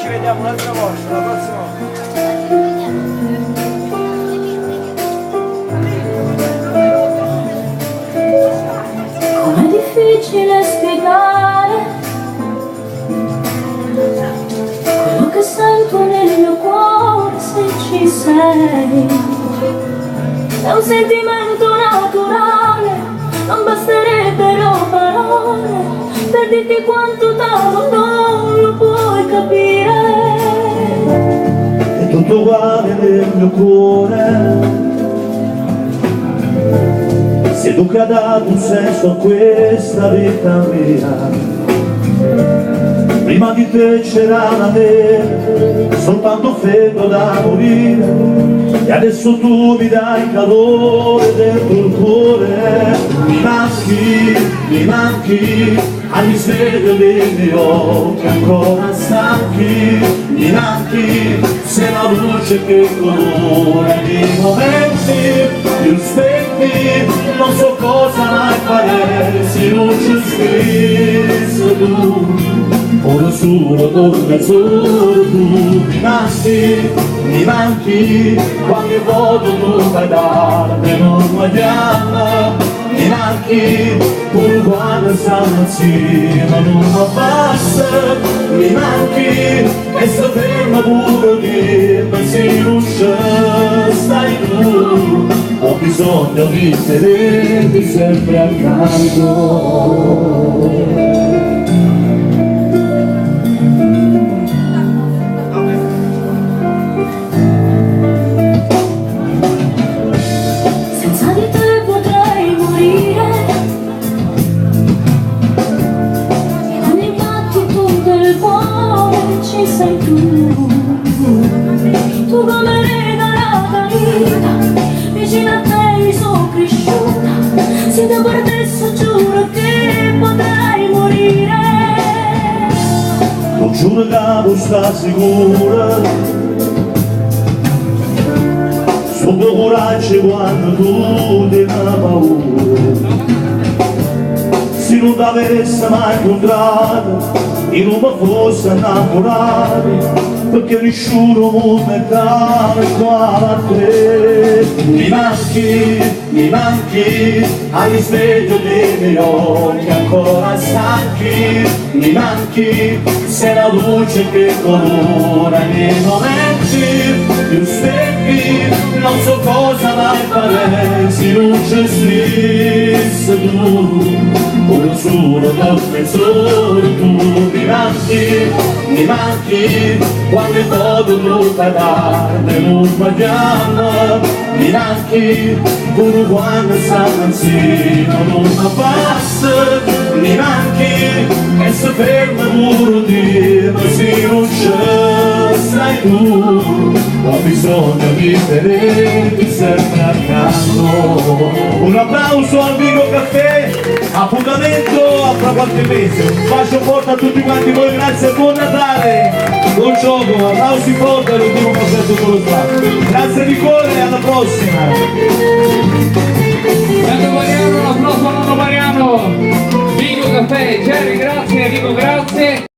ci vediamo un'altra volta, la prossima volta. Com'è difficile spiegare quello che sento nel mio cuore se ci sei. È un sentimento naturale, non basterebbero parole per dirti quanto t'amo, non lo puoi capire. È tutto uguale nel mio cuore, sei tu che hai dato un senso a questa vita mia. Prima di te c'era una neve, soltanto freddo da morire, e adesso tu mi dai calore dentro il cuore. Mi manchi, al risveglio dei miei occhi ancora stanchi. Mi manchi, sei la luce che colora i momenti più spenti. Non so cosa mai fare se non ci stesso tu. Ora solo torna solo tu. Mi manchi, qualche volta tu fai darmi non guadiamo. Mi manchi, pure quando siamo insieme non mi basta. Mi manchi, e se ferma pure dirmi se non c'è stai tu. Ho bisogno di tenerti sempre accanto. Ci sei tu come regalata vita, vicino a te mi sono cresciuta. Se da guardassi giuro che potrai morire. Non giuro che non sta sicura sul tuo coraggio quando tu ti hai paura. Se non ti avessi mai incontrato e non mi fosse innamorato, perché nessuno mi mettava qua a te. Mi manchi, al risveglio dei miei occhi ancora stanchi. Mi manchi, sei la luce che colora i miei momenti più spenti. Non so cosa mai fare se non ci stessi tu. Ora solo torna solo tu. Mi manchi, quando todo tu fai tardi non sbagliamo. Mi manchi, pure quando siamo insieme non mi basta. Mi manchi, e se ferma pure dirmi se non c'è stai tu. Ho bisogno di tenerti sempre accanto. Un applauso al Vigo Caffè, appuntamento fra qualche mese. Un bacio forte a tutti quanti voi, grazie e buon Natale, buon gioco, applausi forti all'ultimo concerto con lo spazio. Grazie di cuore, alla prossima. Nando Mariano, un applauso a Nando Mariano. Vigo Caffè, Jerry, grazie, Vigo, grazie.